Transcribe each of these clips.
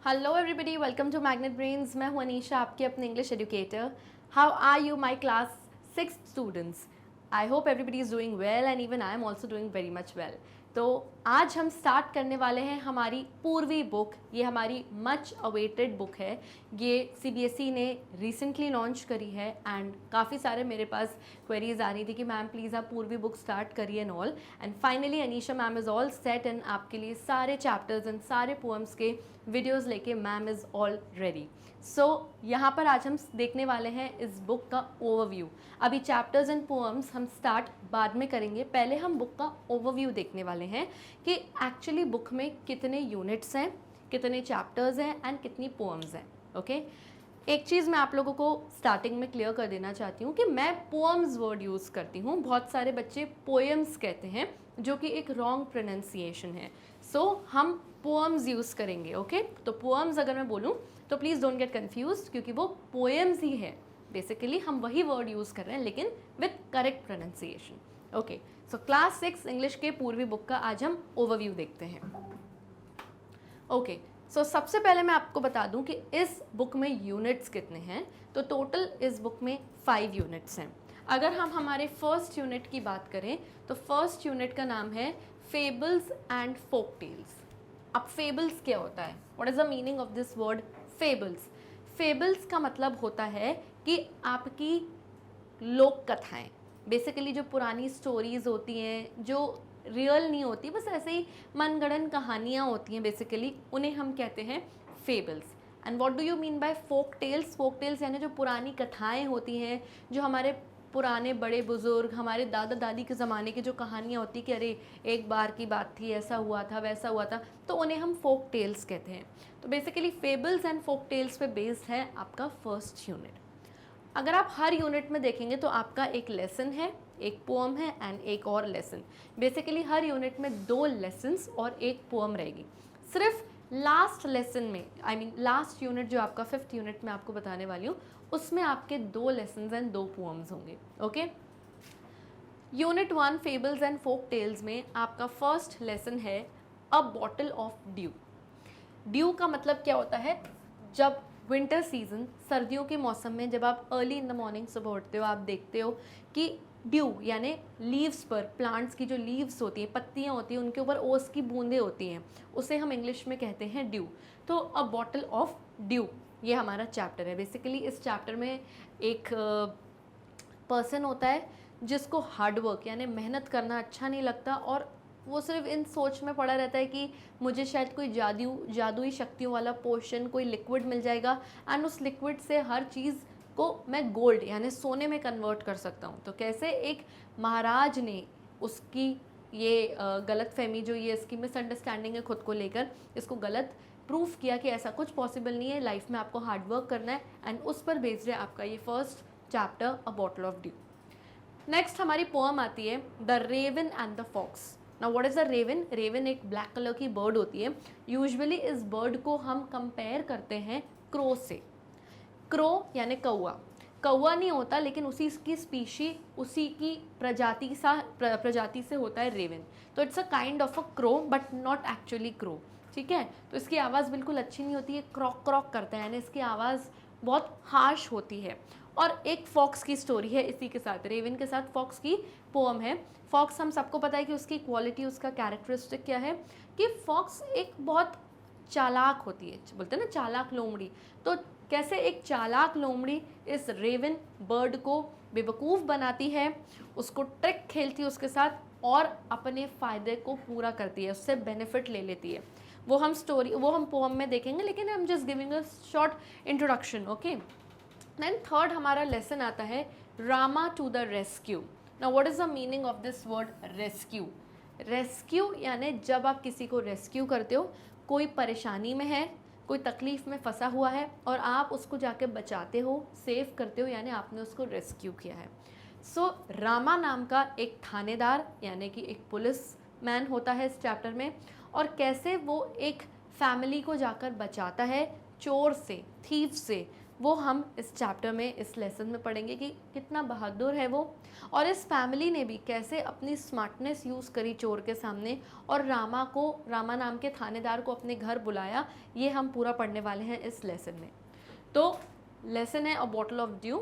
Hello everybody, welcome to Magnet Brains. मैं हूं अनीशा, आपके अपने English educator. How are you my class 6 students? I hope everybody is doing well and even I am also doing very much well. तो आज हम start करने वाले हैं हमारी पूर्वी बुक। ये हमारी मच अवेटेड बुक है। ये सीबीएसई ने रिसेंटली लॉन्च करी है एंड काफ़ी सारे मेरे पास क्वेरीज आ रही थी कि मैम प्लीज़ आप पूर्वी बुक स्टार्ट करिए and all. And finally Anisha ma'am is all set and आपके लिए सारे चैप्टर्स एंड सारे पोएम्स के वीडियोस लेके मैम इज़ ऑल रेडी। सो यहाँ पर आज हम देखने वाले हैं इस बुक का ओवरव्यू। अभी चैप्टर्स एंड पोएम्स हम स्टार्ट बाद में करेंगे, पहले हम बुक का ओवरव्यू देखने वाले हैं कि एक्चुअली बुक में कितने यूनिट्स हैं, कितने चैप्टर्स हैं एंड कितनी पोएम्स हैं। ओके, एक चीज़ मैं आप लोगों को स्टार्टिंग में क्लियर कर देना चाहती हूँ कि मैं पोएम्स वर्ड यूज़ करती हूँ। बहुत सारे बच्चे पोएम्स कहते हैं जो कि एक रॉन्ग प्रोनाउंसिएशन है। सो हम पोएम्स यूज़ करेंगे। ओके, तो पोएम्स अगर मैं बोलूँ तो प्लीज़ डोंट गेट कन्फ्यूज्ड, क्योंकि वो पोएम्स ही है। बेसिकली हम वही वर्ड यूज़ कर रहे हैं लेकिन with correct pronunciation. Okay, so class 6 English के पूर्वी बुक का आज हम ओवरव्यू देखते हैं। ओके, सो सबसे पहले मैं आपको बता दूं कि इस बुक में यूनिट्स कितने हैं। तो टोटल इस बुक में 5 यूनिट्स हैं। अगर हम हमारे फर्स्ट यूनिट की बात करें तो फर्स्ट यूनिट का नाम है फेबल्स एंड फोक टेल्स। अब फेबल्स क्या होता है? What is the meaning of this word fables? Fables का मतलब होता है कि आपकी लोक कथाएं, बेसिकली जो पुरानी स्टोरीज़ होती हैं जो रियल नहीं होती, बस ऐसे ही मनगढ़ंत कहानियाँ होती हैं, बेसिकली उन्हें हम कहते हैं fables. And what do you mean by folk tales? Folk tales यानी जो पुरानी कथाएं होती हैं, जो हमारे पुराने बड़े बुजुर्ग, हमारे दादा दादी के ज़माने की जो कहानियाँ होती कि अरे एक बार की बात थी, ऐसा हुआ था वैसा हुआ था, तो उन्हें हम फोक टेल्स कहते हैं। तो basically fables and folk tales पे बेस्ड है आपका फर्स्ट यूनिट। अगर आप हर यूनिट में देखेंगे तो आपका एक लेसन है, एक पोअम है एंड एक और लेसन। बेसिकली हर यूनिट में 2 लेसन्स और एक पोअम रहेगी। सिर्फ लास्ट लेसन में, आई मीन लास्ट यूनिट जो आपका 5th यूनिट में आपको बताने वाली हूँ, उसमें आपके 2 लेसन्स एंड 2 पोअम्स होंगे। Okay, unit 1 fables and folk tales में आपका फर्स्ट लेसन है a bottle of dew. Dew का मतलब क्या होता है? जब विंटर सीजन, सर्दियों के मौसम में जब आप अर्ली इन द मॉर्निंग सुबह उठते हो, आप देखते हो कि ड्यू यानी लीव्स पर, प्लांट्स की जो लीव्स होती हैं, पत्तियां होती हैं, उनके ऊपर ओस की बूंदें होती हैं, उसे हम इंग्लिश में कहते हैं ड्यू। तो अ बॉटल ऑफ ड्यू ये हमारा चैप्टर है। बेसिकली इस चैप्टर में एक पर्सन होता है जिसको हार्डवर्क यानी मेहनत करना अच्छा नहीं लगता और वो सिर्फ इन सोच में पड़ा रहता है कि मुझे शायद कोई जादुई शक्तियों वाला पोशन, कोई लिक्विड मिल जाएगा एंड उस लिक्विड से हर चीज़ को मैं गोल्ड यानी सोने में कन्वर्ट कर सकता हूँ। तो कैसे एक महाराज ने उसकी ये गलत फहमी, जो ये इसकी मिसअंडरस्टैंडिंग है खुद को लेकर, इसको गलत प्रूफ किया कि ऐसा कुछ पॉसिबल नहीं है, लाइफ में आपको हार्डवर्क करना है, एंड उस पर बेस्ड है आपका ये first chapter a bottle of dew. Next हमारी पोअम आती है the raven and the fox. Now what is the raven? Raven एक ब्लैक कलर की बर्ड होती है। यूजुअली इस बर्ड को हम कंपेयर करते हैं क्रो से। क्रो यानी कौआ। कौआ नहीं होता लेकिन उसी की स्पीशी, उसी की प्रजाति से होता है रेवन। तो it's a kind of a crow but not actually crow. ठीक है, तो इसकी आवाज़ बिल्कुल अच्छी नहीं होती है, क्रॉक क्रॉक करता है, यानी इसकी आवाज़ बहुत हार्श होती है। और एक फॉक्स की स्टोरी है इसी के साथ, रेवन के साथ फॉक्स की पोअम है। फॉक्स हम सबको पता है कि उसकी क्वालिटी, उसका कैरेक्टरिस्टिक क्या है कि फॉक्स एक बहुत चालाक होती है, बोलते हैं ना चालाक लोमड़ी। तो कैसे एक चालाक लोमड़ी इस रेवन बर्ड को बेवकूफ़ बनाती है, उसको ट्रिक खेलती है उसके साथ और अपने फ़ायदे को पूरा करती है, उससे बेनिफिट ले लेती है। वो हम पोअम में देखेंगे, लेकिन हम just giving a short introduction. Okay, then third हमारा लेसन आता है Rama to the rescue. Now what is the meaning of this word rescue? Rescue यानी जब आप किसी को रेस्क्यू करते हो, कोई परेशानी में है, कोई तकलीफ़ में फंसा हुआ है और आप उसको जाके बचाते हो, सेव करते हो, यानी आपने उसको रेस्क्यू किया है। सो रामा नाम का एक थानेदार यानी कि एक पुलिस मैन होता है इस चैप्टर में, और कैसे वो एक फैमिली को जाकर बचाता है चोर से, थीफ से, वो हम इस चैप्टर में, इस लेसन में पढ़ेंगे कि कितना बहादुर है वो, और इस फैमिली ने भी कैसे अपनी स्मार्टनेस यूज़ करी चोर के सामने और रामा नाम के थानेदार को अपने घर बुलाया। ये हम पूरा पढ़ने वाले हैं इस लेसन में। तो लेसन है a bottle of dew,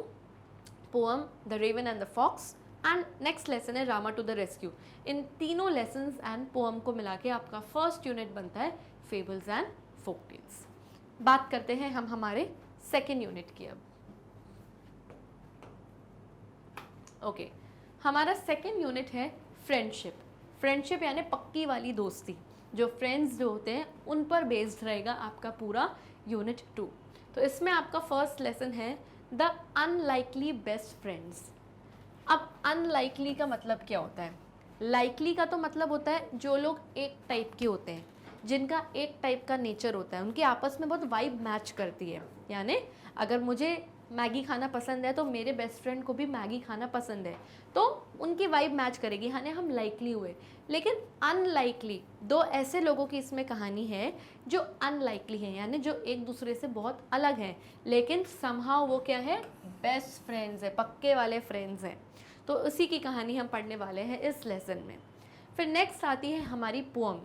poem the raven and the fox, and next lesson है रामा टू द रेस्क्यू। इन तीनों लेसन्स एंड पोअम को मिला के आपका फर्स्ट यूनिट बनता है फेबल्स एंड फोक टेल्स। बात करते हैं हम हमारे सेकेंड यूनिट की अब। ओके, हमारा सेकेंड यूनिट है फ्रेंडशिप। फ्रेंडशिप यानी पक्की वाली दोस्ती, जो फ्रेंड्स जो होते हैं उन पर बेस्ड रहेगा आपका पूरा यूनिट 2। तो इसमें आपका फर्स्ट लेसन है द अनलाइकली बेस्ट फ्रेंड्स। अब अनलाइकली का मतलब क्या होता है? लाइकली का तो मतलब होता है जो लोग एक टाइप के होते हैं, जिनका एक टाइप का नेचर होता है, उनकी आपस में बहुत वाइब मैच करती है। यानी अगर मुझे मैगी खाना पसंद है तो मेरे बेस्ट फ्रेंड को भी मैगी खाना पसंद है, तो उनकी वाइब मैच करेगी, यानी हम लाइकली हुए। लेकिन अनलाइकली, दो ऐसे लोगों की इसमें कहानी है जो अनलाइकली हैं, यानी जो एक दूसरे से बहुत अलग हैं, लेकिन समहाउ वो क्या है? बेस्ट फ्रेंड्स है, पक्के वाले फ्रेंड्स हैं। तो उसी की कहानी हम पढ़ने वाले हैं इस लेसन में। फिर नेक्स्ट आती है हमारी पोअम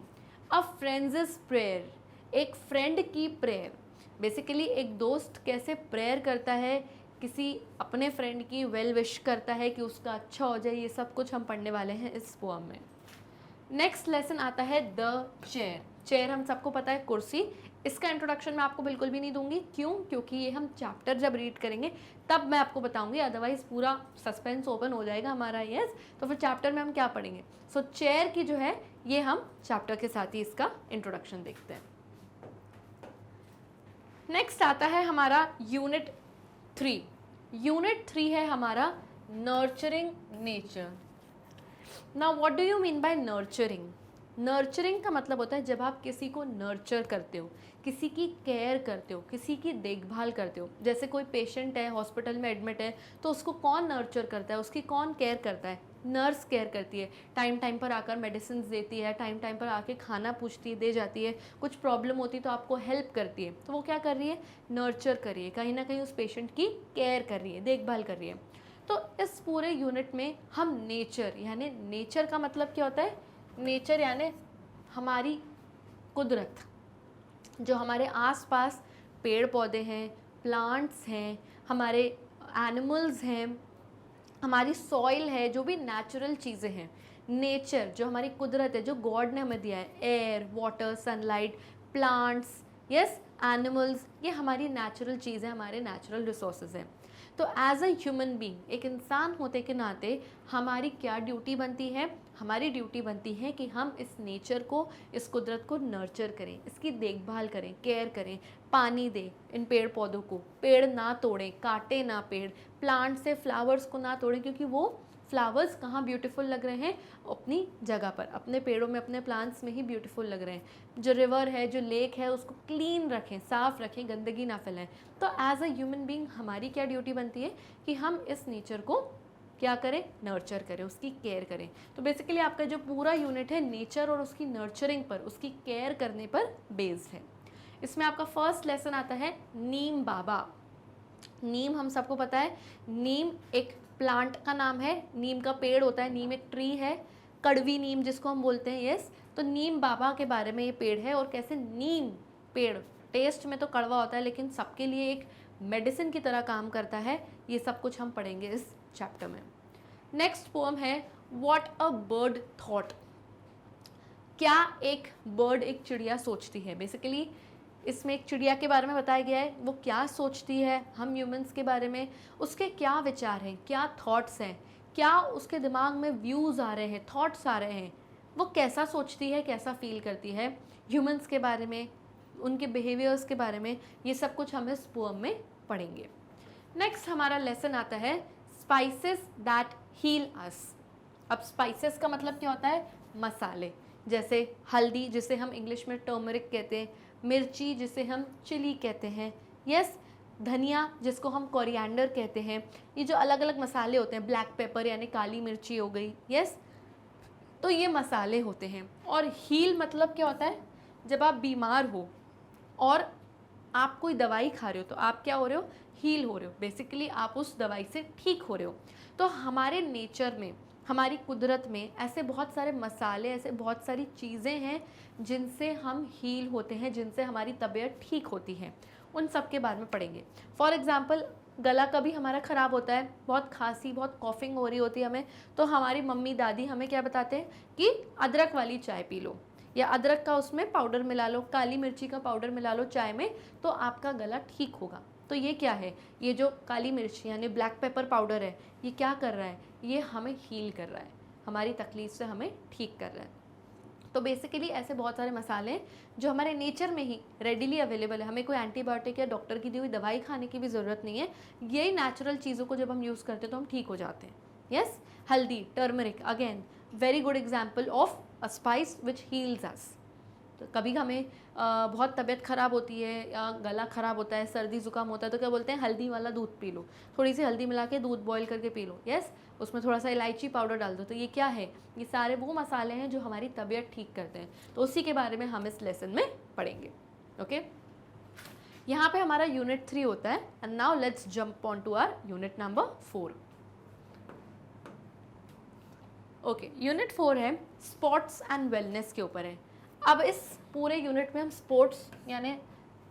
अ फ्रेंड्स प्रेयर, एक फ्रेंड की प्रेयर। बेसिकली एक दोस्त कैसे प्रेयर करता है, किसी अपने फ्रेंड की वेल विश करता है कि उसका अच्छा हो जाए, ये सब कुछ हम पढ़ने वाले हैं इस पोअम में। नेक्स्ट लेसन आता है द चेयर। चेयर हम सबको पता है, कुर्सी। इसका इंट्रोडक्शन मैं आपको बिल्कुल भी नहीं दूंगी। क्यों? क्योंकि ये हम चैप्टर जब रीड करेंगे तब मैं आपको बताऊंगी, अदरवाइज पूरा सस्पेंस ओपन हो जाएगा हमारा। यस, तो फिर चैप्टर में हम क्या पढ़ेंगे? सो चेयर की जो है ये हम चैप्टर के साथ ही इसका इंट्रोडक्शन देखते हैं। नेक्स्ट आता है हमारा यूनिट 3। यूनिट 3 है हमारा nurturing nature. Now what do you mean bye nurturing? Nurturing का मतलब होता है जब आप किसी को नर्चर करते हो, किसी की केयर करते हो, किसी की देखभाल करते हो। जैसे कोई पेशेंट है, हॉस्पिटल में एडमिट है, तो उसको कौन नर्चर करता है? उसकी कौन केयर करता है? नर्स केयर करती है। टाइम टाइम पर आकर मेडिसिन देती है, टाइम टाइम पर आके खाना पूछती है, दे जाती है। कुछ प्रॉब्लम होती है तो आपको हेल्प करती है। तो वो क्या कर रही है? नर्चर कर रही है, कहीं ना कहीं उस पेशेंट की केयर कर रही है, देखभाल कर रही है। तो इस पूरे यूनिट में हम नेचर, यानी नेचर का मतलब क्या होता है? नेचर यानी हमारी कुदरत, जो हमारे आसपास पेड़ पौधे हैं, प्लांट्स हैं, हमारे एनिमल्स हैं, हमारी सॉइल है, जो भी नेचुरल चीज़ें हैं। नेचर जो हमारी कुदरत है, जो गॉड ने हमें दिया है, air, water, sunlight, plants, yes, animals, ये हमारी नेचुरल चीज़ है, हमारे नेचुरल रिसोर्सेज हैं। तो एज अ ह्यूमन बीइंग, एक इंसान होते के नाते हमारी क्या ड्यूटी बनती है? हमारी ड्यूटी बनती है कि हम इस नेचर को, इस कुदरत को नर्चर करें, इसकी देखभाल करें, केयर करें, पानी दें इन पेड़ पौधों को, पेड़ ना तोड़ें, काटे ना पेड़, प्लांट से फ्लावर्स को ना तोड़ें, क्योंकि वो फ्लावर्स कहाँ ब्यूटीफुल लग रहे हैं? अपनी जगह पर, अपने पेड़ों में, अपने प्लांट्स में ही ब्यूटीफुल लग रहे हैं। जो रिवर है, जो लेक है, उसको क्लीन रखें, साफ़ रखें, गंदगी ना फैलाएं। तो एज अ ह्यूमन बीइंग हमारी क्या ड्यूटी बनती है कि हम इस नेचर को क्या करें? नर्चर करें, उसकी केयर करें। तो बेसिकली आपका जो पूरा यूनिट है नेचर और उसकी नर्चरिंग पर, उसकी केयर करने पर बेस्ड है। इसमें आपका फर्स्ट लेसन आता है नीम बाबा। नीम हम सबको पता है, नीम एक प्लांट का नाम है, नीम का पेड़ होता है, नीम एक ट्री है, कड़वी नीम जिसको हम बोलते हैं। यस, तो नीम बाबा के बारे में ये पेड़ है, और कैसे नीम पेड़ टेस्ट में तो कड़वा होता है लेकिन सबके लिए एक मेडिसिन की तरह काम करता है। ये सब कुछ हम पढ़ेंगे इस चैप्टर में। नेक्स्ट पोएम है व्हाट अ बर्ड थॉट। क्या एक बर्ड, एक चिड़िया सोचती है। बेसिकली इसमें एक चिड़िया के बारे में बताया गया है, वो क्या सोचती है हम ह्यूमंस के बारे में, उसके क्या विचार हैं, क्या थॉट्स हैं, क्या उसके दिमाग में व्यूज़ आ रहे हैं, थॉट्स आ रहे हैं, वो कैसा सोचती है, कैसा फील करती है ह्यूमंस के बारे में, उनके बिहेवियर्स के बारे में। ये सब कुछ हम इस पोएम में पढ़ेंगे। नेक्स्ट हमारा लेसन आता है स्पाइसेस दैट हील अस। अब स्पाइसेस का मतलब क्या होता है? मसाले। जैसे हल्दी जिसे हम इंग्लिश में टर्मरिक कहते हैं, मिर्ची जिसे हम चिली कहते हैं, यस, धनिया जिसको हम कोरिएंडर कहते हैं। ये जो अलग अलग मसाले होते हैं, ब्लैक पेपर यानी काली मिर्ची हो गई, यस, तो ये मसाले होते हैं। और हील मतलब क्या होता है? जब आप बीमार हो और आप कोई दवाई खा रहे हो तो आप क्या हो रहे हो, हील हो रहे हो, बेसिकली आप उस दवाई से ठीक हो रहे हो। तो हमारे नेचर में, हमारी कुदरत में ऐसे बहुत सारे मसाले, ऐसे बहुत सारी चीज़ें हैं जिनसे हम हील होते हैं, जिनसे हमारी तबीयत ठीक होती है। उन सब के बारे में पढ़ेंगे। फॉर एग्ज़ाम्पल, गला कभी हमारा ख़राब होता है, बहुत खांसी, बहुत कॉफिंग हो रही होती है हमें, तो हमारी मम्मी दादी हमें क्या बताते हैं कि अदरक वाली चाय पी लो, या अदरक का उसमें पाउडर मिला लो, काली मिर्ची का पाउडर मिला लो चाय में, तो आपका गला ठीक होगा। तो ये क्या है, ये जो काली मिर्ची यानी ब्लैक पेपर पाउडर है, ये क्या कर रहा है, ये हमें हील कर रहा है, हमारी तकलीफ़ से हमें ठीक कर रहा है। तो बेसिकली ऐसे बहुत सारे मसाले हैं जो हमारे नेचर में ही रेडिली अवेलेबल है, हमें कोई एंटीबायोटिक या डॉक्टर की दी हुई दवाई खाने की भी ज़रूरत नहीं है। यही नेचुरल चीज़ों को जब हम यूज़ करते हैं तो हम ठीक हो जाते हैं। Yes, haldi, turmeric, again very good example of a spice which heals us. तो कभी हमें बहुत तबीयत ख़राब होती है या गला ख़राब होता है, सर्दी ज़ुकाम होता है, तो क्या बोलते हैं, हल्दी वाला दूध पी लो, थोड़ी सी हल्दी मिला के दूध बॉईल करके पी लो। यस, उसमें थोड़ा सा इलायची पाउडर डाल दो। तो ये क्या है, ये सारे वो मसाले हैं जो हमारी तबीयत ठीक करते हैं। तो उसी के बारे में हम इस लेसन में पढ़ेंगे। ओके, यहाँ पे हमारा यूनिट 3 होता है। And now let's jump on to our unit number 4। Okay, unit 4 है स्पोर्ट्स एंड वेलनेस के ऊपर है। अब इस पूरे यूनिट में हम स्पोर्ट्स यानी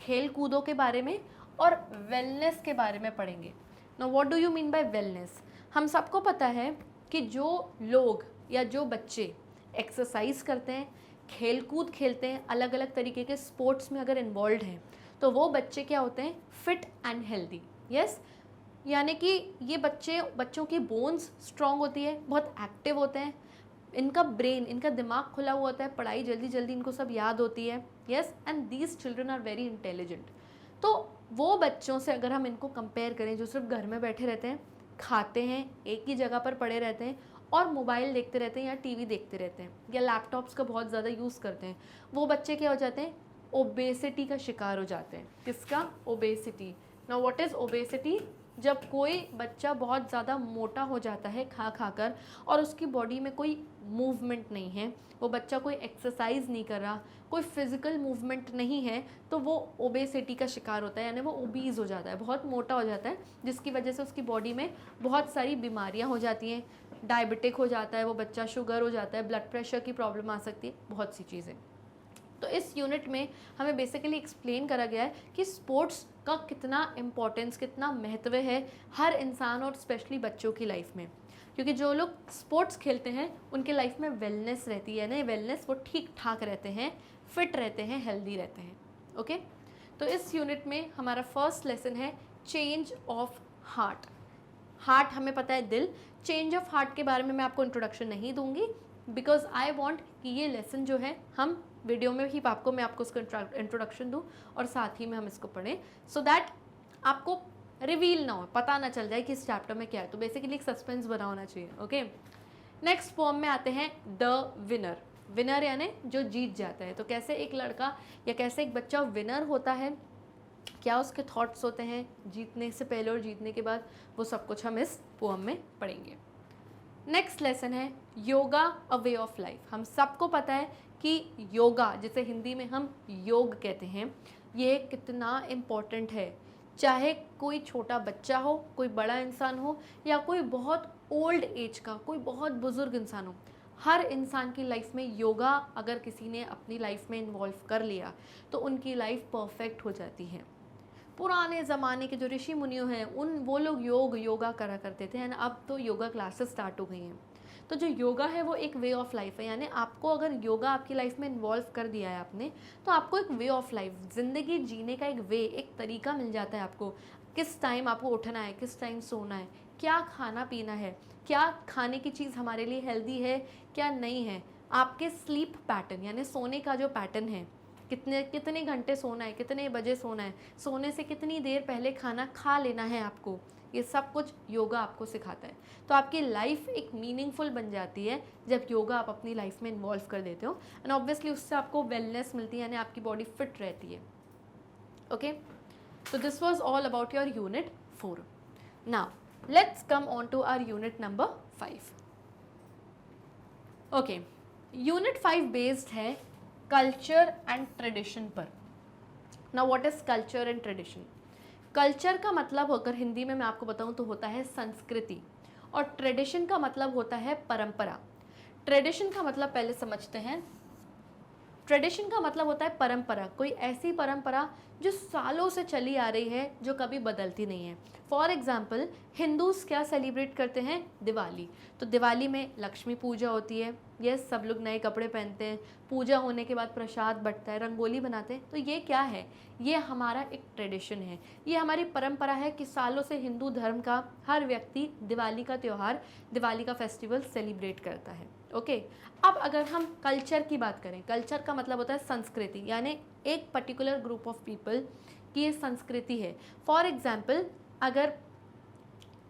खेल कूदों के बारे में और वेलनेस के बारे में पढ़ेंगे। Now what do you mean bye wellness? हम सबको पता है कि जो लोग या जो बच्चे एक्सरसाइज करते हैं, खेल कूद खेलते हैं, अलग अलग तरीके के स्पोर्ट्स में अगर इन्वॉल्व हैं, तो वो बच्चे क्या होते हैं, फिट एंड हेल्दी। यस, यानी कि ये बच्चों की बोन्स स्ट्रांग होती है, बहुत एक्टिव होते हैं, इनका ब्रेन, इनका दिमाग खुला हुआ होता है, पढ़ाई जल्दी जल्दी इनको सब याद होती है। Yes, and these children are very intelligent. तो वो बच्चों से अगर हम इनको कंपेयर करें जो सिर्फ घर में बैठे रहते हैं, खाते हैं, एक ही जगह पर पड़े रहते हैं और मोबाइल देखते रहते हैं या टीवी देखते रहते हैं या लैपटॉप्स का बहुत ज़्यादा यूज़ करते हैं, वो बच्चे क्या हो जाते हैं, ओबेसिटी का शिकार हो जाते हैं। किसका? Obesity. Now what is obesity? जब कोई बच्चा बहुत ज़्यादा मोटा हो जाता है खा खा कर और उसकी बॉडी में कोई मूवमेंट नहीं है, वो बच्चा कोई एक्सरसाइज नहीं कर रहा, कोई फिजिकल मूवमेंट नहीं है, तो वो ओबेसिटी का शिकार होता है, यानी वो ओबीज हो जाता है, बहुत मोटा हो जाता है, जिसकी वजह से उसकी बॉडी में बहुत सारी बीमारियां हो जाती हैं, डायबिटिक हो जाता है वो बच्चा, शुगर हो जाता है, ब्लड प्रेशर की प्रॉब्लम आ सकती है, बहुत सी चीज़ें। तो इस यूनिट में हमें बेसिकली एक्सप्लेन करा गया है कि स्पोर्ट्स का कितना इम्पोर्टेंस, कितना महत्व है हर इंसान और स्पेशली बच्चों की लाइफ में, क्योंकि जो लोग स्पोर्ट्स खेलते हैं उनके लाइफ में वेलनेस रहती है ना, वेलनेस, वो ठीक ठाक रहते हैं, फिट रहते हैं, हेल्दी रहते हैं। ओके, तो इस यूनिट में हमारा फर्स्ट लेसन है चेंज ऑफ हार्ट। हार्ट हमें पता है दिल, चेंज ऑफ हार्ट के बारे में मैं आपको इंट्रोडक्शन नहीं दूंगी, बिकॉज आई वॉन्ट कि ये लेसन जो है हम वीडियो में ही मैं आपको उसका इंट्रोडक्शन दूँ और साथ ही में हम इसको पढ़ें, सो दैट आपको रिवील ना हो, पता ना चल जाए कि इस चैप्टर में क्या है। तो बेसिकली एक सस्पेंस बना होना चाहिए। ओके, नेक्स्ट फॉर्म में आते हैं द विनर। विनर यानी जो जीत जाता है। तो कैसे एक लड़का या कैसे एक बच्चा विनर होता है, क्या उसके थॉट्स होते हैं जीतने से पहले और जीतने के बाद, वो सब कुछ हम इस पोएम में पढ़ेंगे। नेक्स्ट लेसन है योगा अ वे ऑफ लाइफ। हम सबको पता है कि योगा, जिसे हिंदी में हम योग कहते हैं, ये कितना इम्पोर्टेंट है। चाहे कोई छोटा बच्चा हो, कोई बड़ा इंसान हो, या कोई बहुत ओल्ड एज का, कोई बहुत बुज़ुर्ग इंसान हो, हर इंसान की लाइफ में योगा अगर किसी ने अपनी लाइफ में इन्वॉल्व कर लिया तो उनकी लाइफ परफेक्ट हो जाती है। पुराने ज़माने के जो ऋषि मुनियों हैं, वो लोग योगा करा करते थे, एंड अब तो योगा क्लासेस स्टार्ट हो गई हैं। तो जो योगा है वो एक वे ऑफ लाइफ है, यानी आपको अगर योगा आपकी लाइफ में इन्वॉल्व कर दिया है आपने, तो आपको एक वे ऑफ लाइफ, ज़िंदगी जीने का एक वे, एक तरीका मिल जाता है आपको। किस टाइम आपको उठना है, किस टाइम सोना है, क्या खाना पीना है, क्या खाने की चीज़ हमारे लिए हेल्दी है, क्या नहीं है, आपके स्लीप पैटर्न यानी सोने का जो पैटर्न है, कितने घंटे सोना है, कितने बजे सोना है, सोने से कितनी देर पहले खाना खा लेना है आपको, ये सब कुछ योगा आपको सिखाता है। तो आपकी लाइफ एक मीनिंगफुल बन जाती है जब योगा आप अपनी लाइफ में इन्वॉल्व कर देते हो, एंड ऑब्वियसली उससे आपको वेलनेस मिलती है, यानी आपकी बॉडी फिट रहती है। Okay, so this was all about your unit 4. Now let's come on to our unit number 5. Okay, unit 5 based है कल्चर एंड ट्रेडिशन पर। Now what is culture and tradition? Culture का मतलब अगर हिंदी में मैं आपको बताऊं तो होता है संस्कृति, और ट्रेडिशन का मतलब होता है परंपरा। ट्रेडिशन का मतलब पहले समझते हैं। ट्रेडिशन का मतलब होता है परंपरा, कोई ऐसी परंपरा जो सालों से चली आ रही है, जो कभी बदलती नहीं है। फॉर एग्जाम्पल, हिंदूज क्या सेलिब्रेट करते हैं? दिवाली। तो दिवाली में लक्ष्मी पूजा होती है, यस, सब लोग नए कपड़े पहनते हैं, पूजा होने के बाद प्रसाद बंटता है, रंगोली बनाते हैं। तो ये क्या है? ये हमारा एक ट्रेडिशन है, ये हमारी परंपरा है कि सालों से हिंदू धर्म का हर व्यक्ति दिवाली का त्यौहार, दिवाली का फेस्टिवल सेलिब्रेट करता है। ओके, अब अगर हम कल्चर की बात करें, कल्चर का मतलब होता है संस्कृति, यानी एक पर्टिकुलर ग्रुप ऑफ पीपल की ये संस्कृति है। फॉर एग्जाम्पल, अगर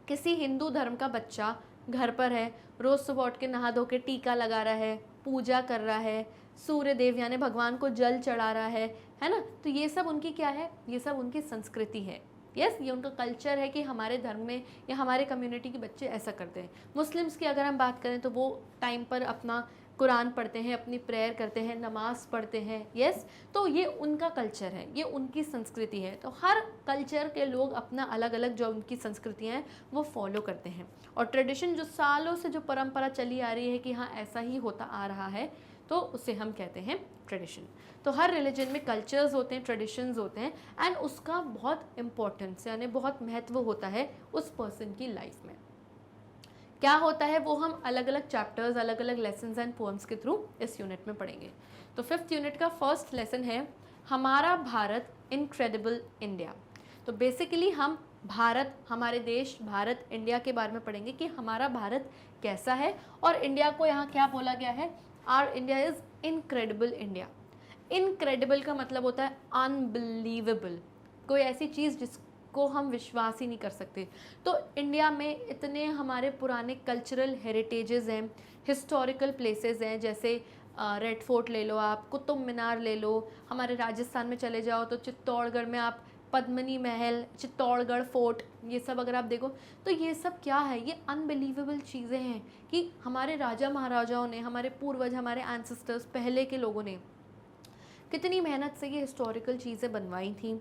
किसी हिंदू धर्म का बच्चा घर पर है, रोज़ सुबह उठ के नहा धो के टीका लगा रहा है, पूजा कर रहा है, सूर्य देव यानी भगवान को जल चढ़ा रहा है ना, तो ये सब उनकी क्या है? ये सब उनकी संस्कृति है। यस, ये उनका कल्चर है कि हमारे धर्म में या हमारे कम्युनिटी के बच्चे ऐसा करते हैं। मुस्लिम्स की अगर हम बात करें तो वो टाइम पर अपना कुरान पढ़ते हैं, अपनी प्रेयर करते हैं, नमाज़ पढ़ते हैं। यस, तो ये उनका कल्चर है, ये उनकी संस्कृति है। तो हर कल्चर के लोग अपना अलग अलग जो उनकी संस्कृतियाँ हैं वो फॉलो करते हैं। और ट्रेडिशन जो सालों से जो परंपरा चली आ रही है कि हाँ ऐसा ही होता आ रहा है, तो उसे हम कहते हैं ट्रेडिशन। तो हर रिलीजन में कल्चर्स होते हैं, ट्रेडिशंस होते हैं, एंड उसका बहुत इम्पोर्टेंस यानी बहुत महत्व होता है उस पर्सन की लाइफ में। क्या होता है वो हम अलग अलग चैप्टर्स, अलग अलग लेसन्स एंड पोएम्स के थ्रू इस यूनिट में पढ़ेंगे। तो 5th यूनिट का फर्स्ट लेसन है हमारा भारत, इनक्रेडिबल इंडिया। तो बेसिकली हम भारत, हमारे देश भारत, इंडिया के बारे में पढ़ेंगे कि हमारा भारत कैसा है, और इंडिया को यहाँ क्या बोला गया है? Our India is incredible India. Incredible का मतलब होता है अनबिलीवेबल, कोई ऐसी चीज़ जिसको हम विश्वास ही नहीं कर सकते। तो इंडिया में इतने हमारे पुराने कल्चरल हेरिटेजेस हैं, हिस्टोरिकल प्लेसेस हैं, जैसे रेड फोर्ट ले लो आप, कुतुब मीनार ले लो, हमारे राजस्थान में चले जाओ तो चित्तौड़गढ़ में आप पद्मनी महल, चित्तौड़गढ़ फोर्ट, ये सब अगर आप देखो तो ये सब क्या है? ये अनबिलीवेबल चीज़ें हैं कि हमारे राजा महाराजाओं ने, हमारे पूर्वज, हमारे एंसेस्टर्स, पहले के लोगों ने कितनी मेहनत से ये हिस्टोरिकल चीज़ें बनवाई थी।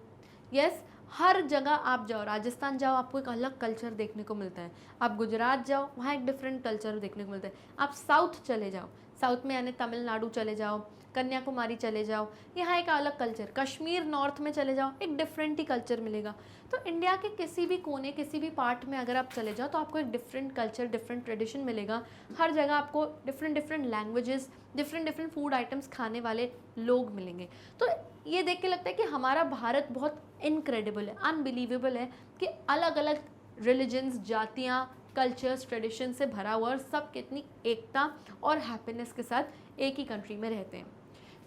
यस, हर जगह आप जाओ, राजस्थान जाओ आपको एक अलग कल्चर देखने को मिलता है, आप गुजरात जाओ वहाँ एक डिफरेंट कल्चर देखने को मिलता है, आप साउथ चले जाओ, साउथ में यानी तमिलनाडु चले जाओ, कन्याकुमारी चले जाओ, यहाँ एक अलग कल्चर, कश्मीर नॉर्थ में चले जाओ एक डिफरेंट ही कल्चर मिलेगा। तो इंडिया के किसी भी कोने, किसी भी पार्ट में अगर आप चले जाओ तो आपको एक डिफरेंट कल्चर, डिफरेंट ट्रेडिशन मिलेगा। हर जगह आपको different different languages, different different food items खाने वाले लोग मिलेंगे। तो ये देख के लगता है कि हमारा भारत बहुत इनक्रेडिबल है, अनबिलीवेबल है कि अलग अलग रिलीजन्स, जातियाँ, कल्चर्स, ट्रेडिशन से भरा हुआ, और सब कितनी एकता और हैप्पीनेस के साथ एक ही कंट्री में रहते हैं।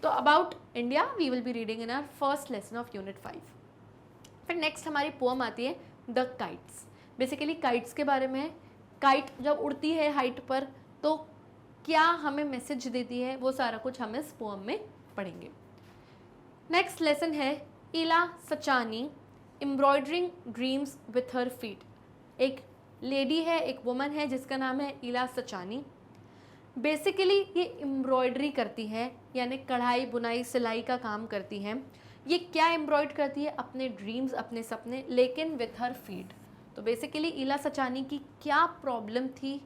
तो about India we will be reading in our first lesson of unit 5। फिर नेक्स्ट हमारी पोएम आती है द काइट्स। बेसिकली काइट्स के बारे में है। काइट जब उड़ती है हाइट पर तो क्या हमें मैसेज देती है, वो सारा कुछ हम इस पोएम में पढ़ेंगे। नेक्स्ट लेसन है Ila Sachani, embroidering dreams with her feet. एक लेडी है, एक वुमन है जिसका नाम है इला सचानी। बेसिकली ये एम्ब्रॉयडरी करती है, यानी कढ़ाई बुनाई सिलाई का काम करती है। ये क्या एम्ब्रॉयड करती है? अपने ड्रीम्स, अपने सपने, लेकिन विथ हर फीट। तो बेसिकली इला सचानी की क्या प्रॉब्लम थी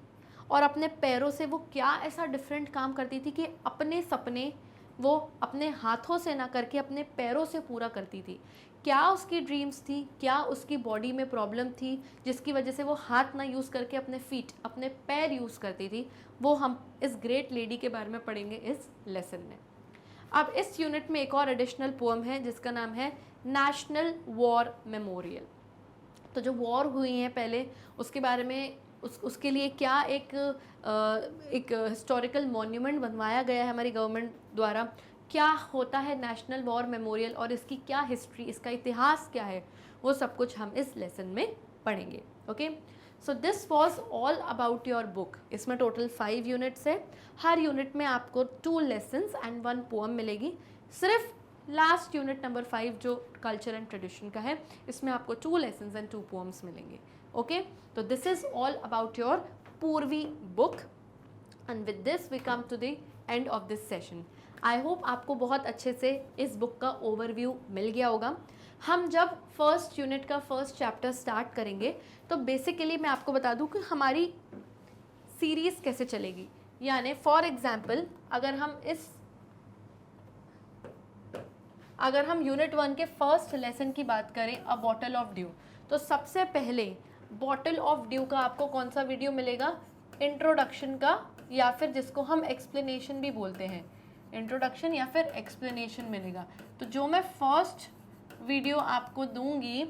और अपने पैरों से वो क्या ऐसा डिफरेंट काम करती थी कि अपने सपने वो अपने हाथों से ना करके अपने पैरों से पूरा करती थी। क्या उसकी ड्रीम्स थी, क्या उसकी बॉडी में प्रॉब्लम थी जिसकी वजह से वो हाथ ना यूज़ करके अपने फीट, अपने पैर यूज़ करती थी, वो हम इस ग्रेट लेडी के बारे में पढ़ेंगे इस लेसन में। अब इस यूनिट में एक और एडिशनल पोएम है जिसका नाम है नेशनल वॉर मेमोरियल। तो जो वॉर हुई हैं पहले उसके बारे में, उसके लिए क्या एक हिस्टोरिकल मॉन्यूमेंट बनवाया गया है हमारी गवर्नमेंट द्वारा। क्या होता है नेशनल वॉर मेमोरियल और इसकी क्या हिस्ट्री, इसका इतिहास क्या है, वो सब कुछ हम इस लेसन में पढ़ेंगे। Okay, so this was all about your book. इसमें टोटल 5 यूनिट्स है। हर यूनिट में आपको 2 लेसन्स एंड 1 पोएम मिलेगी। सिर्फ लास्ट यूनिट नंबर 5 जो कल्चर एंड ट्रेडिशन का है, इसमें आपको 2 लेसन्स एंड 2 पोएम्स मिलेंगे। ओके, तो this is all about your Purvi book, and with this we come to the end of this session. I hope आपको बहुत अच्छे से इस बुक का ओवरव्यू मिल गया होगा। हम जब फर्स्ट यूनिट का फर्स्ट चैप्टर स्टार्ट करेंगे तो बेसिकली मैं आपको बता दूं कि हमारी सीरीज़ कैसे चलेगी। यानी फॉर एग्जांपल अगर हम यूनिट 1 के फर्स्ट लेसन की बात करें, अ बॉटल ऑफ ड्यू, तो सबसे पहले बॉटल ऑफ ड्यू का आपको कौन सा वीडियो मिलेगा? इंट्रोडक्शन का, या फिर जिसको हम एक्सप्लेनेशन भी बोलते हैं, इंट्रोडक्शन या फिर एक्सप्लेनेशन मिलेगा। तो जो मैं फर्स्ट वीडियो आपको दूंगी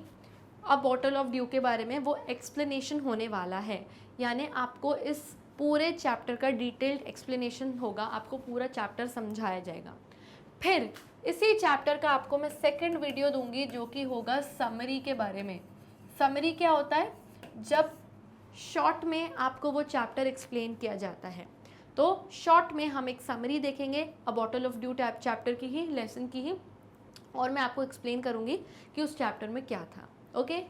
अ बॉटल ऑफ ड्यू के बारे में, वो एक्सप्लेनेशन होने वाला है। यानी आपको इस पूरे चैप्टर का डिटेल्ड एक्सप्लेनेशन होगा, आपको पूरा चैप्टर समझाया जाएगा। फिर इसी चैप्टर का आपको मैं सेकंड वीडियो दूंगी जो कि होगा समरी के बारे में। समरी क्या होता है? जब शॉर्ट में आपको वो चैप्टर एक्सप्लेन किया जाता है, तो शॉर्ट में हम एक समरी देखेंगे अ बॉटल ऑफ ड्यू चैप्टर की ही, लेसन की ही, और मैं आपको एक्सप्लेन करूँगी कि उस चैप्टर में क्या था। ओके,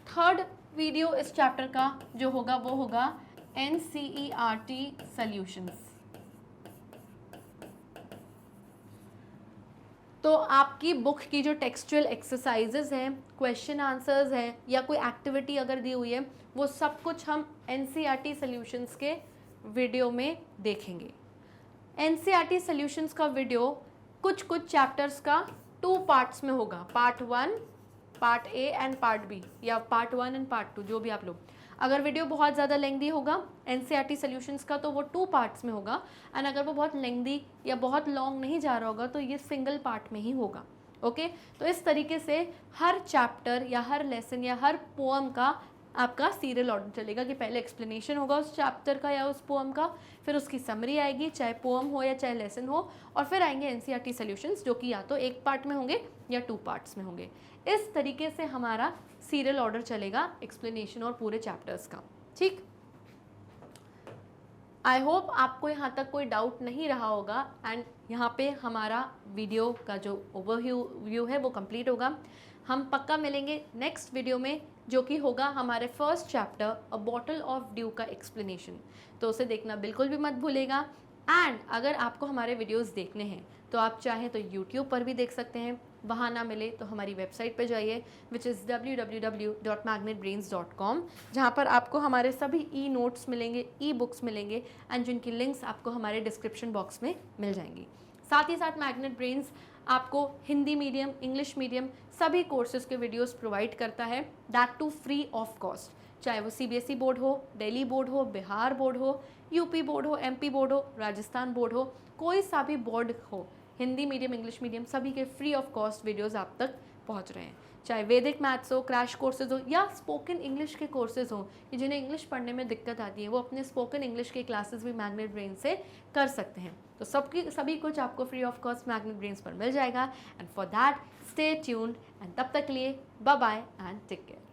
थर्ड वीडियो इस चैप्टर का जो होगा वो होगा NCERT सॉल्यूशंस। तो आपकी बुक की जो टेक्सचुअल एक्सरसाइजेज हैं, क्वेश्चन आंसर्स हैं, या कोई एक्टिविटी अगर दी हुई है, वो सब कुछ हम NCERT सॉल्यूशंस के वीडियो में देखेंगे। NCERT सॉल्यूशंस का वीडियो कुछ चैप्टर्स का 2 पार्ट्स में होगा, part 1, part A and part B, या पार्ट 1 एंड पार्ट 2, जो भी आप लोग। अगर वीडियो बहुत ज़्यादा लेंदी होगा NCERT सॉल्यूशंस का तो वो 2 पार्ट्स में होगा, एंड अगर वो बहुत लेंदी या बहुत लॉन्ग नहीं जा रहा होगा तो ये सिंगल पार्ट में ही होगा। ओके, तो इस तरीके से हर चैप्टर या हर लेसन या हर पोअम का आपका सीरियल ऑर्डर चलेगा कि पहले एक्सप्लेनेशन होगा उस चैप्टर का या उस पोअम का, फिर उसकी समरी आएगी, चाहे पोअम हो या चाहे लेसन हो, और फिर आएंगे NCERT सॉल्यूशंस जो कि या तो 1 पार्ट में होंगे या 2 पार्ट्स में होंगे। इस तरीके से हमारा सीरियल ऑर्डर चलेगा एक्सप्लेनेशन और पूरे चैप्टर्स का। ठीक, आई होप आपको यहाँ तक कोई डाउट नहीं रहा होगा, एंड यहाँ पे हमारा वीडियो का जो ओवरव्यू है वो कंप्लीट होगा। हम पक्का मिलेंगे नेक्स्ट वीडियो में जो कि होगा हमारे first chapter a bottle of due का एक्सप्लेनेशन। तो उसे देखना बिल्कुल भी मत भूलेगा। एंड अगर आपको हमारे वीडियोस देखने हैं तो आप चाहें तो YouTube पर भी देख सकते हैं, वहाँ ना मिले तो हमारी वेबसाइट पे जाइए विच इज़ www.magnetbrains.com, जहाँ पर आपको हमारे सभी ई नोट्स मिलेंगे, ई बुक्स मिलेंगे, एंड जिनकी लिंक्स आपको हमारे डिस्क्रिप्शन बॉक्स में मिल जाएंगी। साथ ही साथ मैग्नेट ब्रेन्स आपको हिंदी मीडियम, इंग्लिश मीडियम सभी कोर्सेज के वीडियोस प्रोवाइड करता है, that too free of cost. चाहे वो CBSE बोर्ड हो, दिल्ली बोर्ड हो, बिहार बोर्ड हो, UP बोर्ड हो, MP बोर्ड हो, राजस्थान बोर्ड हो, कोई सा भी बोर्ड हो, हिंदी मीडियम, इंग्लिश मीडियम सभी के फ्री ऑफ कॉस्ट वीडियोस आप तक पहुंच रहे हैं। चाहे वैदिक मैथ्स हो, क्रैश कोर्सेज हो, या स्पोकन इंग्लिश के कोर्सेज हो, कि जिन्हें इंग्लिश पढ़ने में दिक्कत आती है वो अपने स्पोकन इंग्लिश के क्लासेस भी मैग्नेट ब्रेन से कर सकते हैं। तो सभी कुछ आपको free of cost Magnet Brains पर मिल जाएगा। And for that stay tuned, and तब तक लिए bye bye and take care.